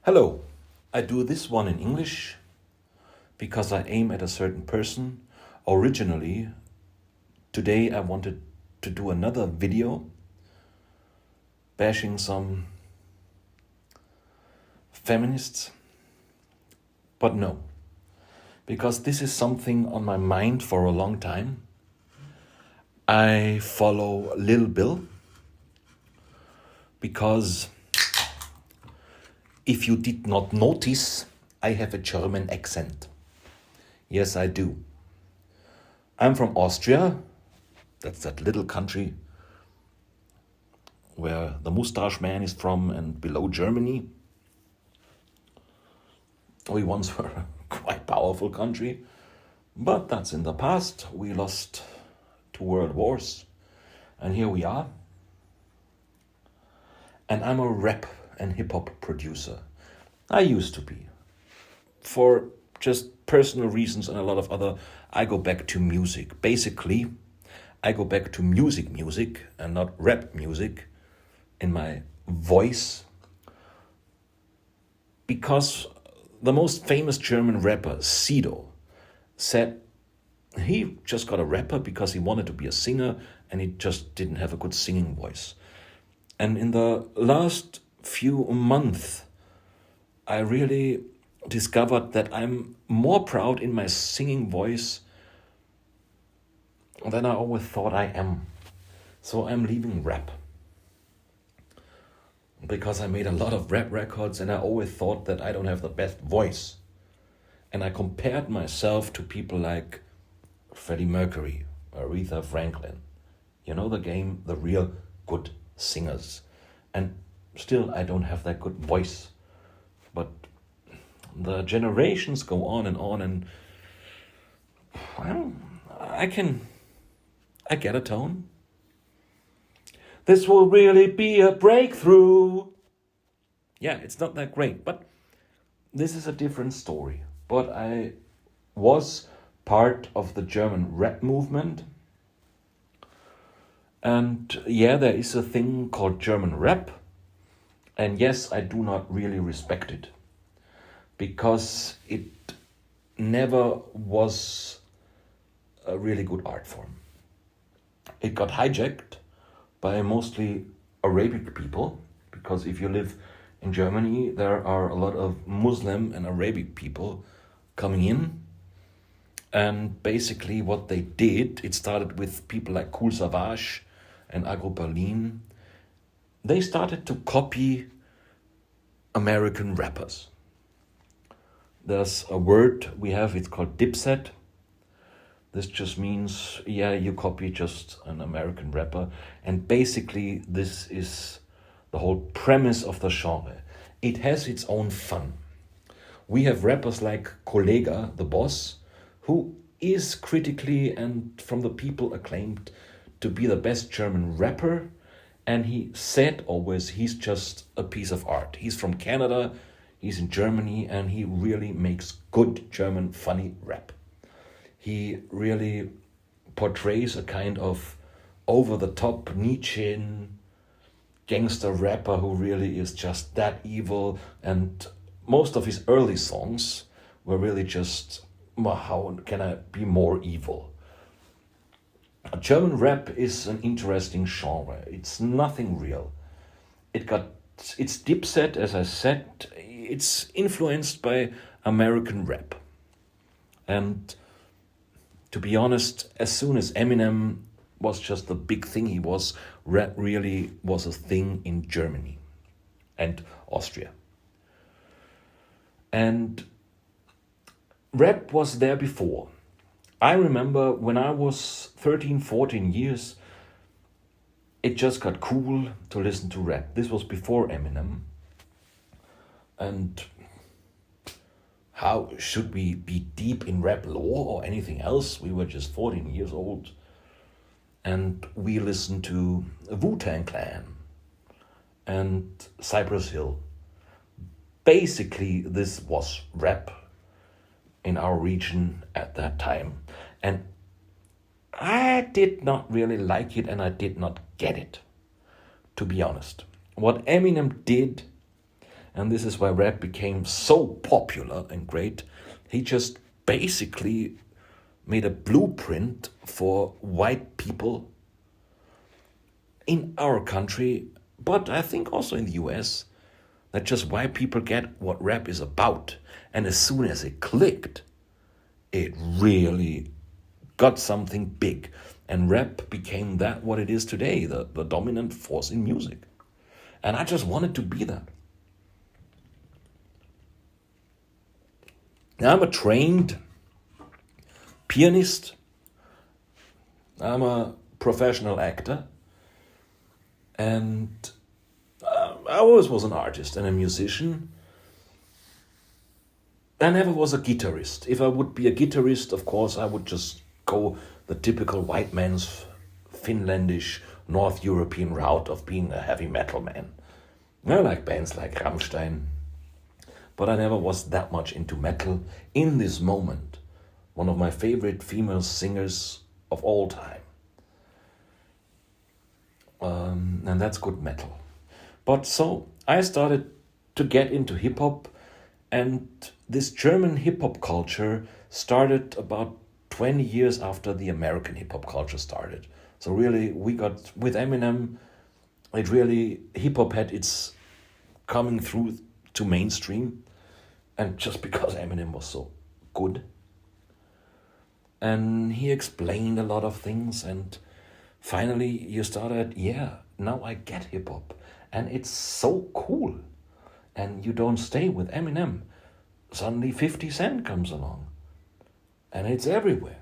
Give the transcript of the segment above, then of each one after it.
Hello, I do this one in English because I aim at a certain person. Originally, today I wanted to do another video bashing some feminists, but no, because this is something on my mind for a long time. I follow Lil Bill because if you did not notice, I have a German accent. Yes, I do. I'm from Austria. That's that little country where the mustache man is from and below Germany. We once were a quite powerful country, but that's in the past. We lost 2 world wars, and here we are. And I'm a rap and hip hop producer. I used to be. For just personal reasons and a lot of other, I go back to music. Basically, I go back to music and not rap music in my voice, because the most famous German rapper, Sido, said he just got a rapper because he wanted to be a singer and he just didn't have a good singing voice. And in the last few months, I really discovered that I'm more proud in my singing voice than I always thought I am. So I'm leaving rap, because I made a lot of rap records and I always thought that I don't have the best voice. And I compared myself to people like Freddie Mercury, Aretha Franklin. You know the game, the real good singers. And still I don't have that good voice. But the generations go on, and well, I get a tone. This will really be a breakthrough. Yeah, it's not that great, but this is a different story. But I was part of the German rap movement. And yeah, there is a thing called German rap. And yes, I do not really respect it, because it never was a really good art form. It got hijacked by mostly Arabic people, because if you live in Germany, there are a lot of Muslim and Arabic people coming in. And basically what they did, it started with people like Kool Savas and Agro Berlin. They started to copy American rappers. There's a word we have, it's called dipset. This just means, yeah, you copy just an American rapper. And basically this is the whole premise of the genre. It has its own fun. We have rappers like Kollega, the Boss, who is critically and from the people acclaimed to be the best German rapper. And he said always he's just a piece of art. He's from Canada, he's in Germany, and he really makes good German funny rap. He really portrays a kind of over-the-top Nietzschean gangster rapper who really is just that evil. And most of his early songs were really just, well, how can I be more evil? German rap is an interesting genre. It's nothing real. It's dipset, as I said. It's influenced by American rap. And to be honest, as soon as Eminem was just the big thing he was, rap really was a thing in Germany and Austria. And rap was there before. I remember when I was 13, 14 years, it just got cool to listen to rap. This was before Eminem. And how should we be deep in rap lore or anything else? We were just 14 years old. And we listened to Wu-Tang Clan and Cypress Hill. Basically, this was rap in our region at that time. And I did not really like it, and I did not get it, to be honest. What Eminem did, and this is why rap became so popular and great. He just basically made a blueprint for white people in our country, but I think also in the US, that just white people get what rap is about. And as soon as it clicked, it really got something big. And rap became that what it is today, the dominant force in music. And I just wanted to be that. Now, I'm a trained pianist. I'm a professional actor. And I always was an artist and a musician. I never was a guitarist. If I would be a guitarist, of course, I would just go the typical white man's Finlandish, North European route of being a heavy metal man. I like bands like Rammstein, but I never was that much into metal in this moment. One of my favorite female singers of all time. And that's good metal. But so I started to get into hip hop, and this German hip hop culture started about 20 years after the American hip hop culture started. So really, we got with Eminem, it really, hip hop had its coming through to mainstream, and just because Eminem was so good. And he explained a lot of things, and finally you started, now I get hip hop. And it's so cool. And you don't stay with Eminem. Suddenly 50 Cent comes along. And it's everywhere.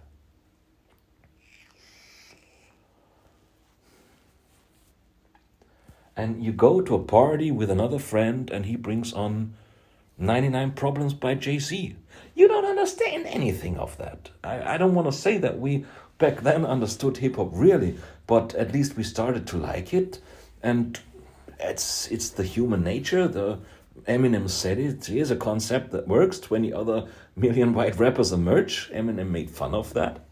And you go to a party with another friend and he brings on 99 Problems by Jay-Z. You don't understand anything of that. I don't want to say that we back then understood hip-hop really, but at least we started to like it. And it's the human nature. The Eminem said it. Here's a concept that works. 20 other million white rappers emerge. Eminem made fun of that.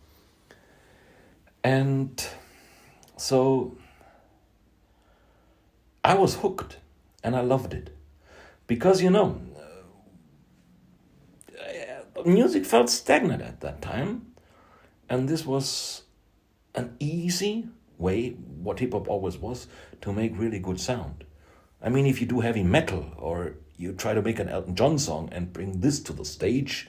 And so I was hooked and I loved it. Because, music felt stagnant at that time. And this was an easy way, what hip-hop always was, to make really good sound. I mean, if you do heavy metal or you try to make an Elton John song and bring this to the stage,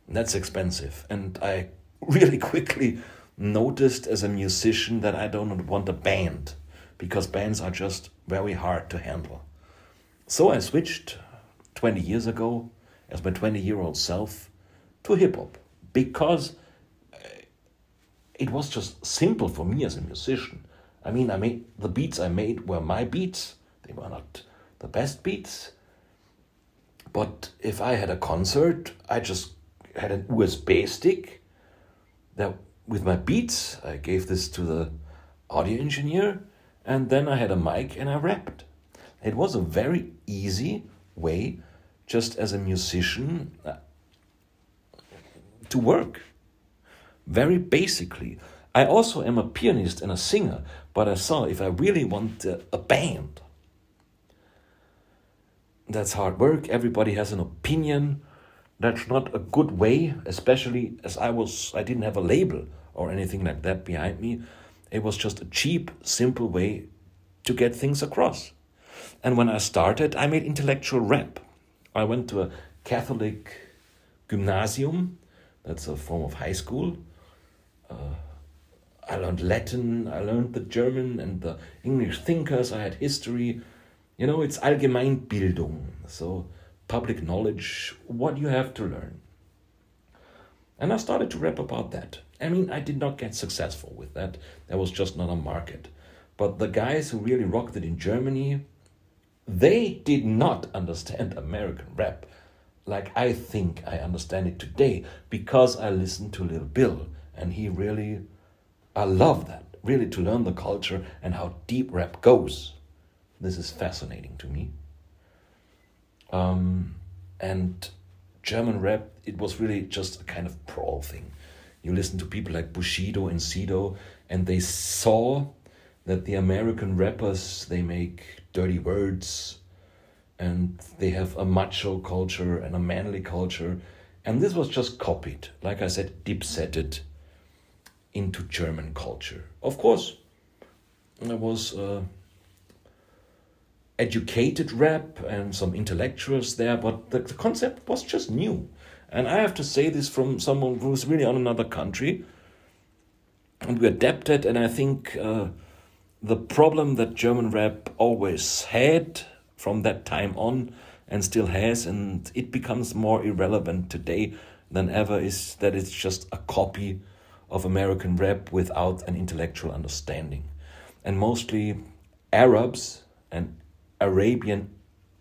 that's expensive. And I really quickly noticed as a musician that I don't want a band, because bands are just very hard to handle. So I switched 20 years ago, as my 20-year-old self, to hip-hop, because it was just simple for me as a musician. I mean, the beats I made were my beats. They were not the best beats. But if I had a concert, I just had an USB stick that with my beats, I gave this to the audio engineer, and then I had a mic and I rapped. It was a very easy way, just as a musician, to work. Very basically. I also am a pianist and a singer, but I saw if I really want a band, that's hard work. Everybody has an opinion. That's not a good way, especially as I didn't have a label or anything like that behind me. It was just a cheap, simple way to get things across. And when I started, I made intellectual rap. I went to a Catholic gymnasium. That's a form of high school. I learned Latin, I learned the German and the English thinkers, I had history. It's Allgemeinbildung, so public knowledge, what you have to learn. And I started to rap about that. I mean, I did not get successful with that. There was just not a market. But the guys who really rocked it in Germany, they did not understand American rap like I think I understand it today, because I listened to Lil Bill, and I love that, really, to learn the culture and how deep rap goes. This is fascinating to me. And German rap, it was really just a kind of brawl thing. You listen to people like Bushido and Sido, and they saw that the American rappers, they make dirty words, and they have a macho culture and a manly culture. And this was just copied, like I said, deep-setted into German culture. Of course, there was educated rap and some intellectuals there, but the concept was just new. And I have to say this from someone who's really on another country. And we adapted, and I think the problem that German rap always had from that time on and still has, and it becomes more irrelevant today than ever, is that it's just a copy of American rap without an intellectual understanding. And mostly Arabs and Arabian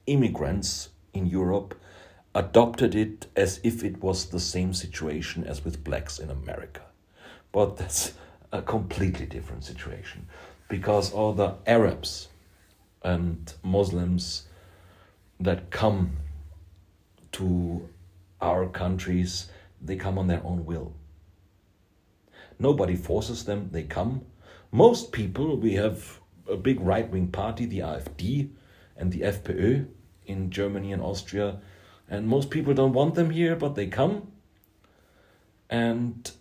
immigrants in Europe adopted it as if it was the same situation as with blacks in America. But that's a completely different situation, because all the Arabs and Muslims that come to our countries, they come on their own will. Nobody forces them, they come. Most people, we have a big right-wing party, the AfD and the FPÖ in Germany and Austria, and most people don't want them here, but they come and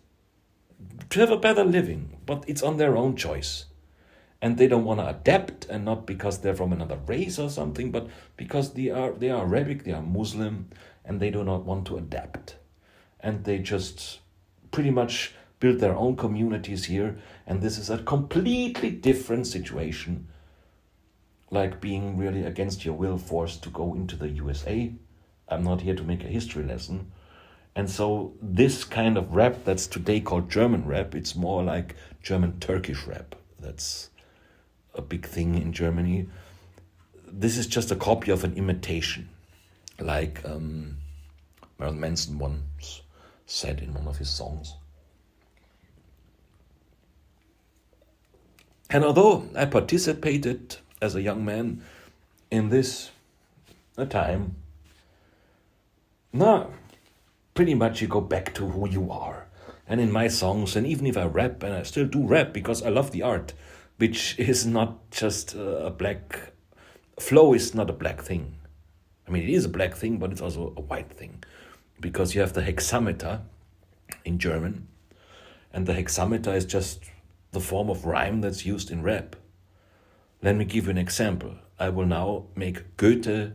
to have a better living, but it's on their own choice. And they don't want to adapt, and not because they're from another race or something, but because they are Arabic, they are Muslim, and they do not want to adapt. And they just pretty much build their own communities here, and this is a completely different situation, like being really against your will forced to go into the USA. I'm not here to make a history lesson. And so this kind of rap that's today called German rap, it's more like German-Turkish rap. That's a big thing in Germany. This is just a copy of an imitation, like Marilyn Manson once said in one of his songs. And although I participated as a young man in this time, pretty much you go back to who you are. And in my songs, and even if I rap, and I still do rap because I love the art, which is not just a black... Flow is not a black thing. I mean, it is a black thing, but it's also a white thing. Because you have the hexameter in German, and the hexameter is just the form of rhyme that's used in rap. Let me give you an example. I will now make Goethe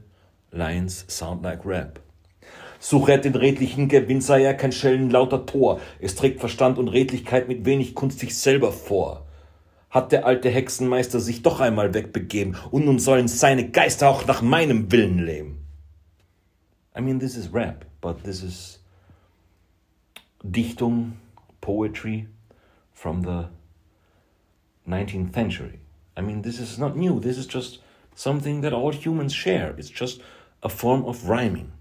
lines sound like rap. Suchet den redlichen Gewinn, sei er kein schellenlauter Tor. Es trägt Verstand und Redlichkeit mit wenig Kunst sich selber vor. Hat der alte Hexenmeister sich doch einmal wegbegeben und nun sollen seine Geister auch nach meinem Willen leben. I mean, this is rap, but this is Dichtung, poetry from the 19th century. I mean, this is not new. This is just something that all humans share. It's just a form of rhyming.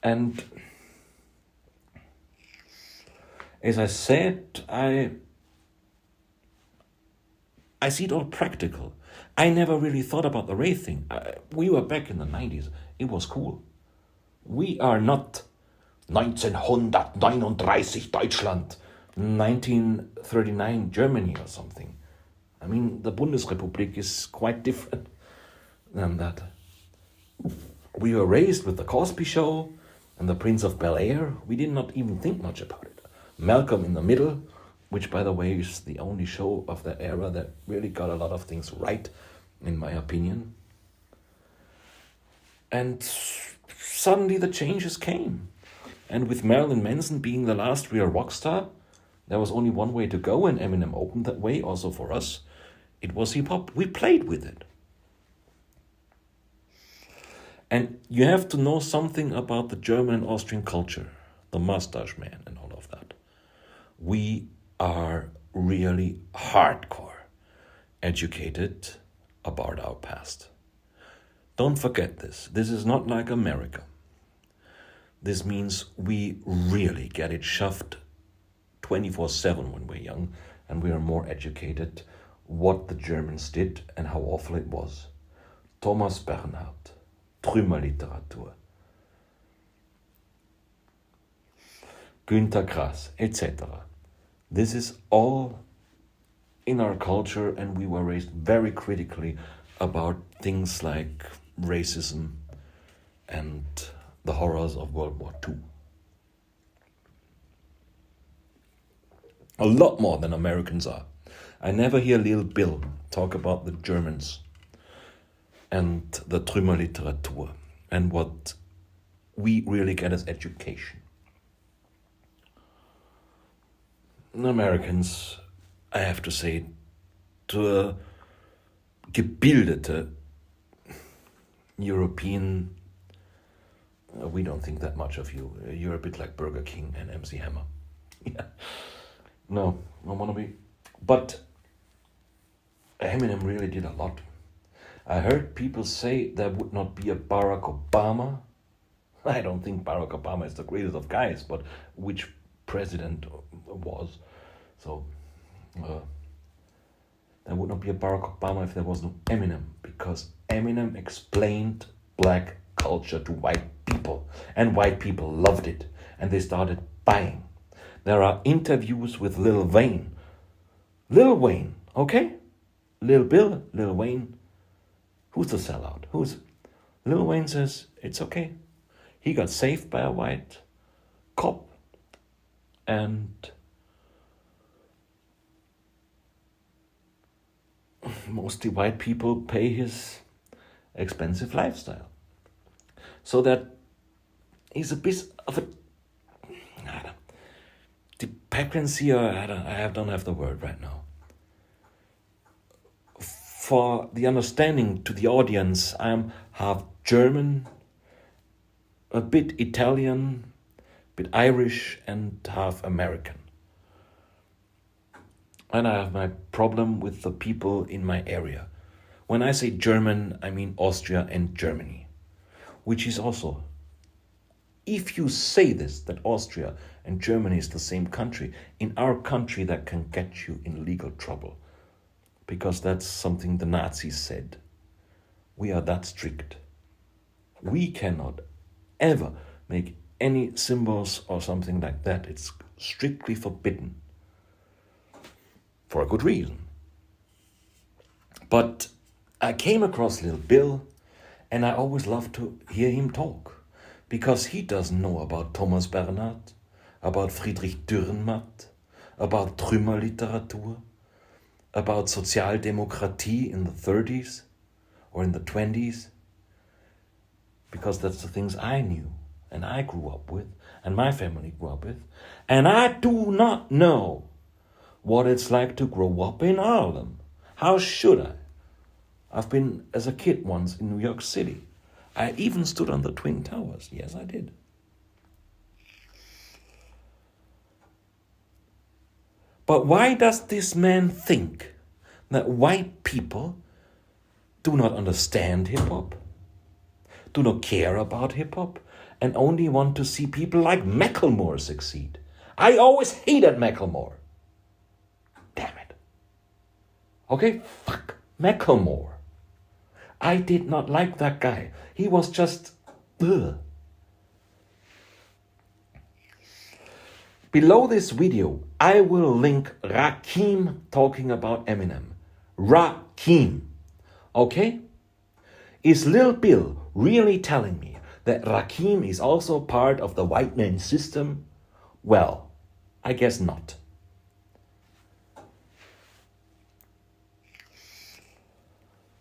And as I said, I see it all practical. I never really thought about the race thing. We were back in the 90s. It was cool. We are not 1939 Deutschland, 1939 Germany or something. I mean, the Bundesrepublik is quite different than that. We were raised with the Cosby Show and the Prince of Bel-Air. We did not even think much about it. Malcolm in the Middle, which, by the way, is the only show of that era that really got a lot of things right, in my opinion. And suddenly the changes came. And with Marilyn Manson being the last real rock star, there was only one way to go, and Eminem opened that way also for us. It was hip-hop. We played with it. And you have to know something about the German and Austrian culture, the mustache man and all of that. We are really hardcore educated about our past. Don't forget this. This is not like America. This means we really get it shoved 24/7 when we're young, and we are more educated what the Germans did and how awful it was. Thomas Bernhard, Trümmerliteratur, Günter Grass, etc. This is all in our culture, and we were raised very critically about things like racism and the horrors of World War II. A lot more than Americans are. I never hear Lil Bill talk about the Germans and the Trümmerliteratur and what we really get as education. The Americans, I have to say, to a gebildete European, we don't think that much of you. You're a bit like Burger King and MC Hammer. Yeah. No, I want to be. But Eminem really did a lot. I heard people say there would not be a Barack Obama. I don't think Barack Obama is the greatest of guys, but which president was. So there would not be a Barack Obama if there was no Eminem, because Eminem explained black culture to white people, and white people loved it, and they started buying. There are interviews with Lil Wayne. Lil Wayne, okay? Lil Bill, Lil Wayne. Who's the sellout? Lil Wayne says, it's okay. He got saved by a white cop, and mostly white people pay his expensive lifestyle. So that he's a bit of a dependency, or I don't have the word right now. For the understanding to the audience, I'm half German, a bit Italian, a bit Irish, and half American. And I have my problem with the people in my area. When I say German, I mean Austria and Germany, which is also, if you say this, that Austria and Germany is the same country, in our country that can get you in legal trouble, because that's something the Nazis said. We are that strict. We cannot ever make any symbols or something like that. It's strictly forbidden. For a good reason. But I came across Lil Bill, and I always love to hear him talk, because he doesn't know about Thomas Bernhard, about Friedrich Dürrenmatt, about Trümmerliteratur, about Sozialdemokratie in the 30s or in the 20s, because that's the things I knew and I grew up with and my family grew up with. And I do not know what it's like to grow up in Harlem. How should I? I've been as a kid once in New York City. I even stood on the Twin Towers. Yes, I did. But why does this man think that white people do not understand hip-hop, do not care about hip-hop, and only want to see people like Macklemore succeed? I always hated Macklemore. Damn it. Okay, fuck Macklemore. I did not like that guy. He was just, ugh. Below this video, I will link Rakim talking about Eminem. Rakim. Okay? Is Lil Bill really telling me that Rakim is also part of the white man system? Well, I guess not.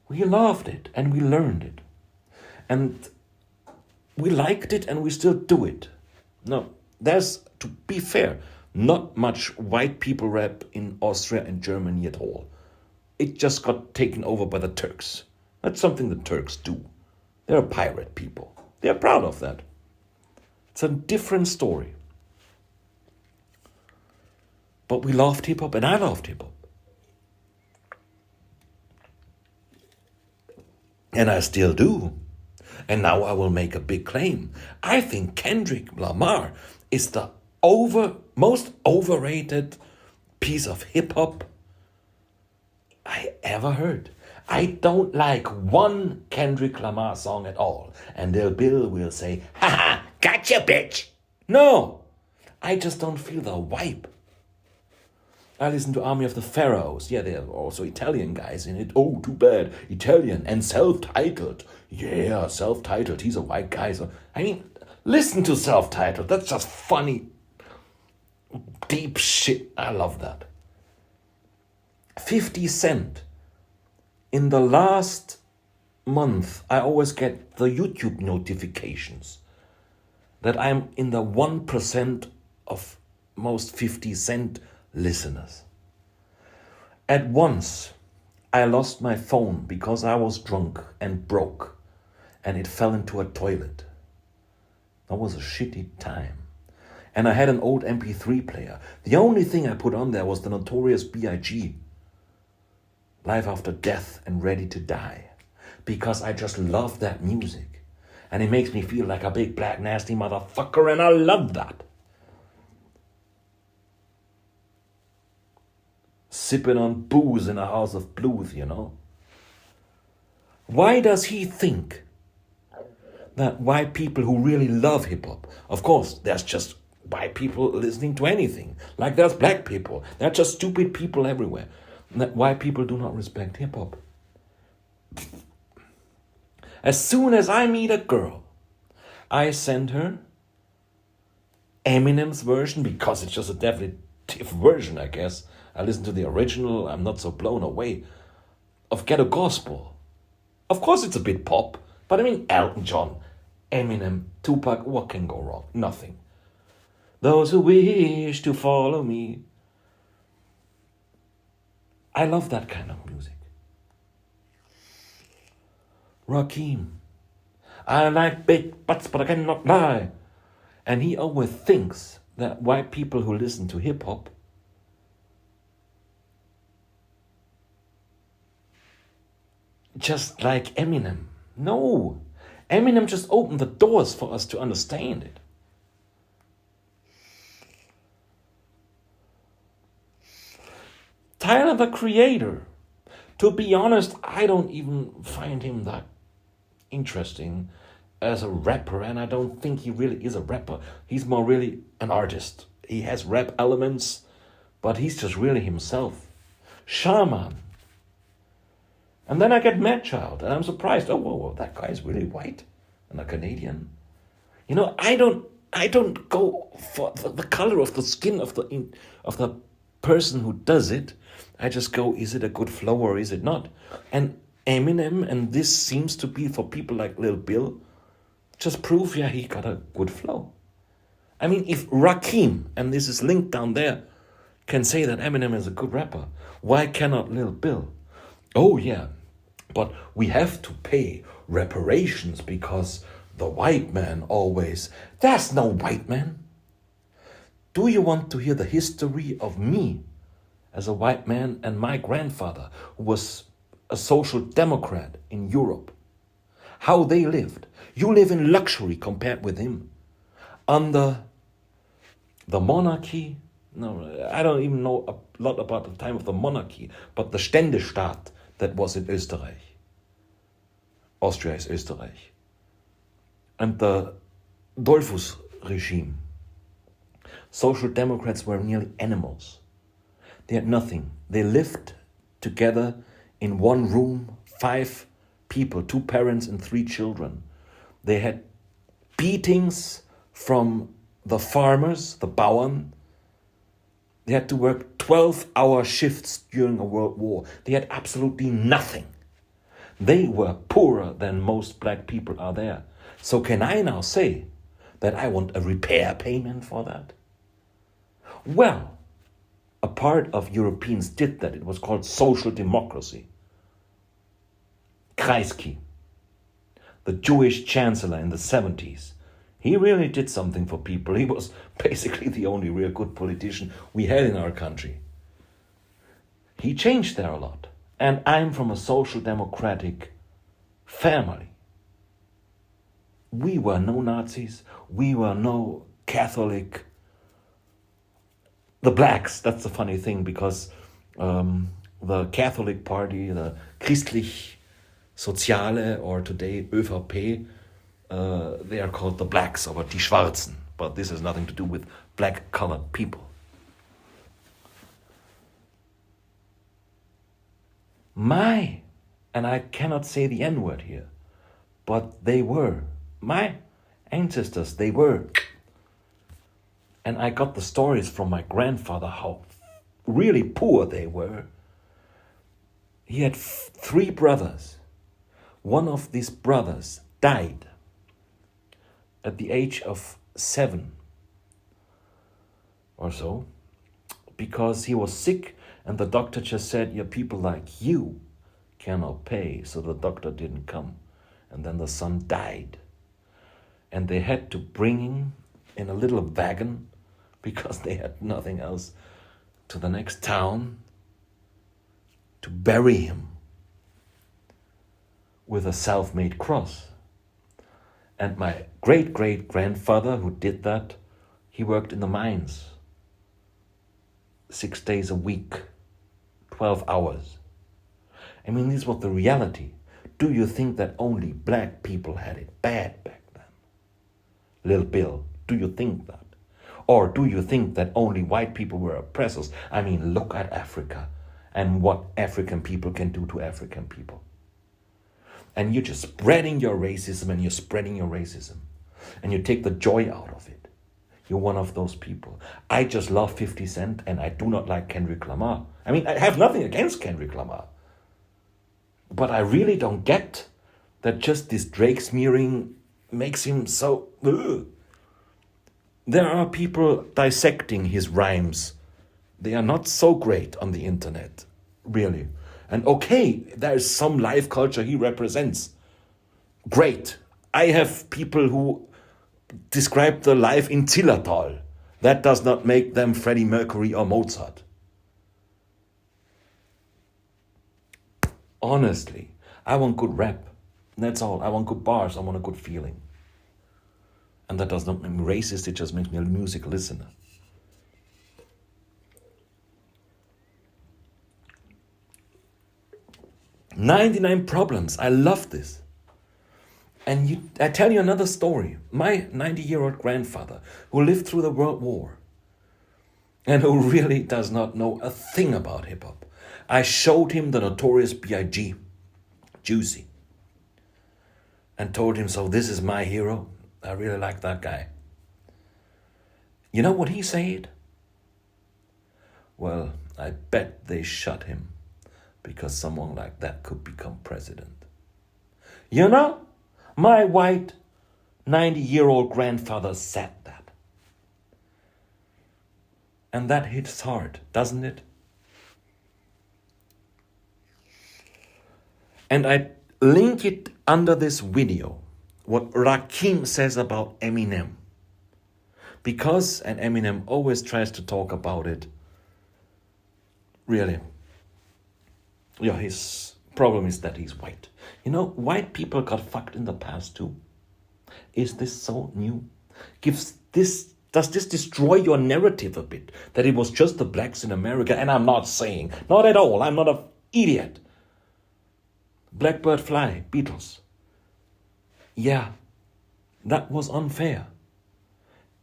We loved it and we learned it. And we liked it and we still do it. No, there's, to be fair, not much white people rap in Austria and Germany at all. It just got taken over by the Turks. That's something the Turks do. They're a pirate people. They're proud of that. It's a different story. But we loved hip-hop and I loved hip-hop. And I still do. And now I will make a big claim. I think Kendrick Lamar is the most overrated piece of hip-hop I ever heard. I don't like one Kendrick Lamar song at all. And Lil Bill will say, haha, gotcha, bitch. No, I just don't feel the vibe. I listen to Army of the Pharaohs. Yeah, there are also Italian guys in it. Oh, too bad. Italian and self-titled. Yeah, self-titled. He's a white guy. So, I mean, listen to self-titled. That's just funny, deep shit. I love that. 50 Cent. In the last month, I always get the YouTube notifications that I'm in the 1% of most 50 Cent listeners. At once, I lost my phone because I was drunk and broke, and it fell into a toilet. That was a shitty time. And I had an old MP3 player. The only thing I put on there was the Notorious B.I.G. Life After Death and Ready to Die, because I just love that music. And it makes me feel like a big black nasty motherfucker, and I love that. Sipping on booze in a house of blues, you know. Why does he think that white people who really love hip-hop, of course, there's just white people listening to anything, like there's black people, there are just stupid people everywhere, that white people do not respect hip-hop. As soon as I meet a girl, I send her Eminem's version, because it's just a definitive version, I guess. I listen to the original, I'm not so blown away, of Ghetto Gospel. Of course it's a bit pop, but I mean Elton John, Eminem, Tupac, what can go wrong? Nothing. Those who wish to follow me. I love that kind of music. Rakim. I like big butts, but I cannot lie. And he always thinks that white people who listen to hip-hop just like Eminem. No. Eminem just opened the doors for us to understand it. Tyler, the Creator. To be honest, I don't even find him that interesting as a rapper, and I don't think he really is a rapper. He's more really an artist. He has rap elements, but he's just really himself. Shaman. And then I get Madchild, and I'm surprised. Oh, whoa, that guy is really white and a Canadian. You know, I don't go for the color of the skin of the person who does it. I just go, is it a good flow or is it not? And Eminem, and this seems to be for people like Lil Bill, just prove, yeah, he got a good flow. I mean, if Rakim, and this is linked down there, can say that Eminem is a good rapper, why cannot Lil Bill? Oh yeah, but we have to pay reparations because the white man always... There's no white man. Do you want to hear the history of me as a white man and my grandfather, who was a social democrat in Europe? How they lived. You live in luxury compared with him. Under the monarchy, no, I don't even know a lot about the time of the monarchy, but the Ständestaat that was in Österreich. Austria is Österreich. And the Dollfuss regime. Social democrats were nearly animals. They had nothing. They lived together in one room, 5 people, 2 parents and 3 children. They had beatings from the farmers, the Bauern. They had to work 12-hour shifts during a world war. They had absolutely nothing. They were poorer than most black people are there. So can I now say that I want a repair payment for that? Well, a part of Europeans did that. It was called social democracy. Kreisky, the Jewish chancellor in the 70s, he really did something for people. He was basically the only real good politician we had in our country. He changed there a lot. And I'm from a social democratic family. We were no Nazis. We were no Catholic. The blacks, that's the funny thing, because the Catholic Party, the Christlich Soziale, or today ÖVP, they are called the blacks, or die Schwarzen. But this has nothing to do with black-colored people. And I cannot say the N-word here, but they were. My ancestors, they were. And I got the stories from my grandfather how really poor they were. He had 3 brothers. One of these brothers died at the age of 7 or so because he was sick, and the doctor just said, yeah, people like you cannot pay, so the doctor didn't come. And then the son died. And they had to bring him in a little wagon, because they had nothing else, to the next town to bury him with a self-made cross. And my great-great-grandfather who did that, he worked in the mines 6 days a week, 12 hours. I mean, this was the reality. Do you think that only black people had it bad back then? Lil Bill, do you think that? Or do you think that only white people were oppressors? I mean, look at Africa and what African people can do to African people. And you're just spreading your racism and you're spreading your racism. And you take the joy out of it. You're one of those people. I just love 50 Cent and I do not like Kendrick Lamar. I mean, I have nothing against Kendrick Lamar. But I really don't get that just this Drake smearing makes him so... Ugh. There are people dissecting his rhymes. They are not so great on the internet, really. And okay, there is some life culture he represents. Great. I have people who describe the life in Zillertal. That does not make them Freddie Mercury or Mozart. Honestly, I want good rap. That's all. I want good bars. I want a good feeling. And that does not make me racist. It just makes me a music listener. "99 Problems." I love this. And I tell you another story. My 90-year-old grandfather, who lived through the World War, and who really does not know a thing about hip-hop. I showed him the Notorious B.I.G., Juicy, and told him, so this is my hero. I really like that guy. You know what he said? Well, I bet they shot him because someone like that could become president. You know, my white 90-year-old grandfather said that. And that hits hard, doesn't it? And I link it under this video, what Rakim says about Eminem. Because, and Eminem always tries to talk about it, really. Yeah, his problem is that he's white. You know, white people got fucked in the past too. Is this so new? Does this destroy your narrative a bit? That it was just the blacks in America? And I'm not saying, not at all, I'm not an idiot. Blackbird Fly, Beatles. Yeah, that was unfair.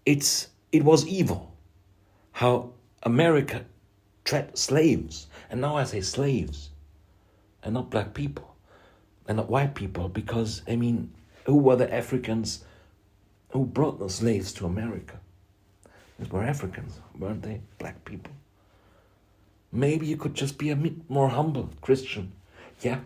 It was evil. How America treated slaves. And now I say slaves. And not black people. And not white people. Because, I mean, who were the Africans who brought the slaves to America? These were Africans, weren't they? Black people. Maybe you could just be a bit more humble, Christian. Yeah,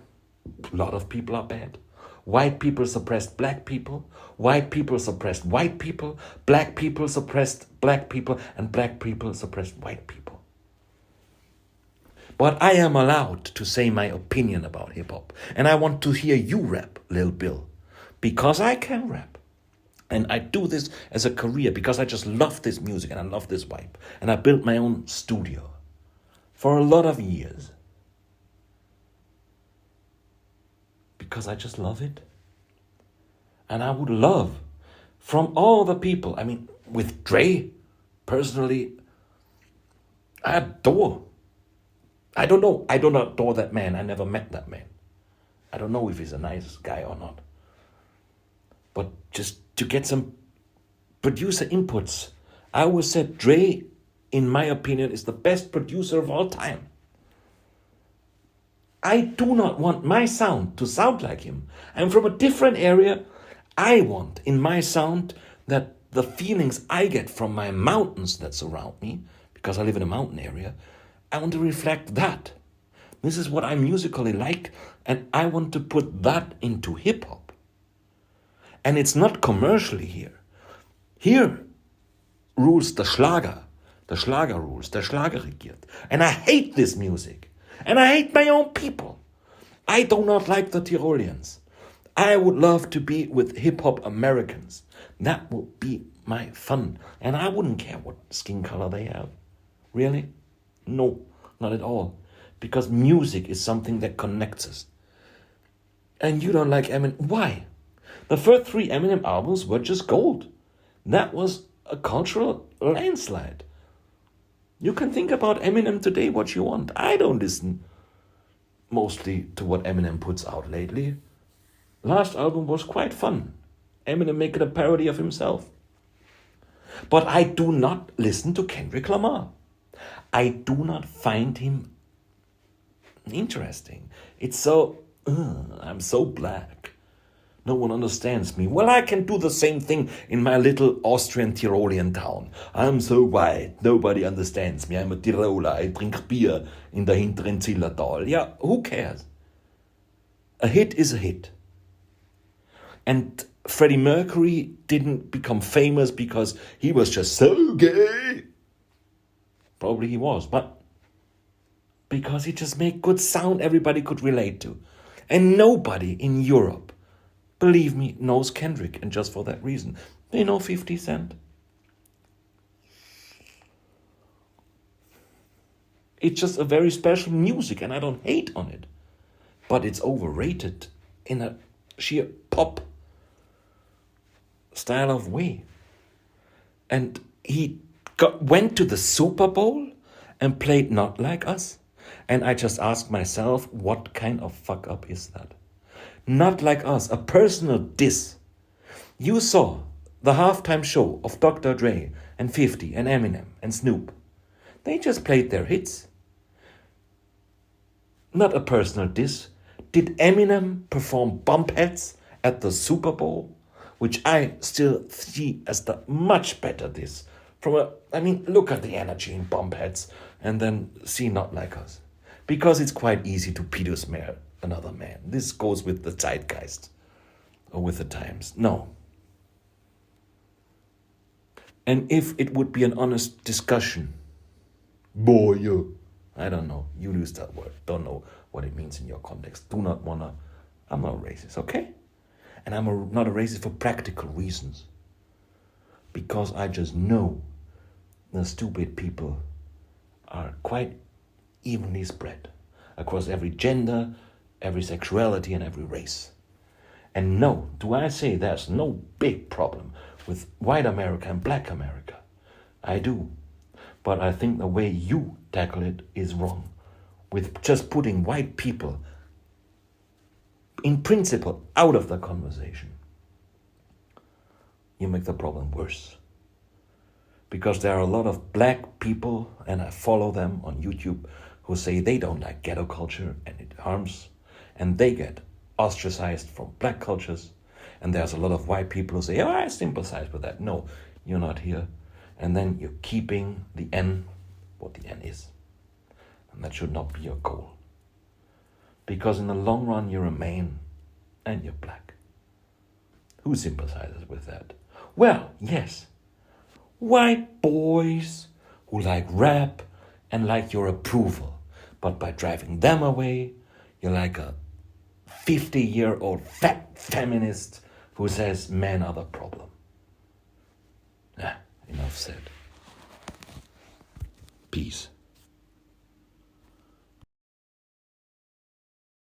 a lot of people are bad. White people suppressed black people. White people suppressed white people. Black people suppressed black people. And black people suppressed white people. But I am allowed to say my opinion about hip-hop. And I want to hear you rap, Lil Bill. Because I can rap. And I do this as a career because I just love this music and I love this vibe. And I built my own studio for a lot of years. Because I just love it. And I would love from all the people, I mean, with Dre, personally, I adore. I don't know. I don't adore that man. I never met that man. I don't know if he's a nice guy or not. But just to get some producer inputs, I always said Dre, in my opinion, is the best producer of all time. I do not want my sound to sound like him. I'm from a different area. I want in my sound that the feelings I get from my mountains that surround me, because I live in a mountain area, I want to reflect that. This is what I musically like, and I want to put that into hip hop. And it's not commercially here. Here rules the Schlager. The Schlager rules. Der Schlager regiert. And I hate this music. And I hate my own people. I do not like the Tyroleans. I would love to be with hip-hop Americans. That would be my fun. And I wouldn't care what skin color they have. Really? No, not at all. Because music is something that connects us. And you don't like Eminem. Why? The first 3 Eminem albums were just gold. That was a cultural landslide. You can think about Eminem today what you want. I don't listen mostly to what Eminem puts out lately. Last album was quite fun. Eminem making a parody of himself. But I do not listen to Kendrick Lamar. I do not find him interesting. It's so, I'm so black. No one understands me. Well, I can do the same thing in my little Austrian Tyrolean town. I'm so white. Nobody understands me. I'm a Tiroler. I drink beer in der hinteren Zillertal. Yeah, who cares? A hit is a hit. And Freddie Mercury didn't become famous because he was just so gay. Probably he was, but because he just made good sound everybody could relate to. And nobody in Europe, believe me, knows Kendrick, and just for that reason. They know 50 Cent. It's just a very special music, and I don't hate on it. But it's overrated in a sheer pop style of way. And he went to the Super Bowl and played Not Like Us. And I just asked myself, what kind of fuck up is that? Not Like Us, a personal diss. You saw the halftime show of Dr. Dre and 50 and Eminem and Snoop. They just played their hits. Not a personal diss. Did Eminem perform Bumpheads at the Super Bowl? Which I still see as the much better diss. Look at the energy in Bumpheads and then see Not Like Us. Because it's quite easy to pedo smear another man. This goes with the zeitgeist or with the times. No. And if it would be an honest discussion, I don't know. You use that word. Don't know what it means in your context. I'm not a racist, okay? And I'm not a racist for practical reasons. Because I just know the stupid people are quite evenly spread across every gender, every sexuality, and every race. And no, do I say there's no big problem with white America and black America? I do. But I think the way you tackle it is wrong. With just putting white people, in principle, out of the conversation. You make the problem worse. Because there are a lot of black people, and I follow them on YouTube, who say they don't like ghetto culture and it harms, and they get ostracized from black cultures. And there's a lot of white people who say, oh, I sympathize with that. No, you're not here. And then you're keeping the N, what the N is. And that should not be your goal. Because in the long run, you're a man and you're black. Who sympathizes with that? Well, yes, white boys who like rap and like your approval. But by driving them away, you're like a 50-year-old fat feminist who says men are the problem. Enough said. Peace.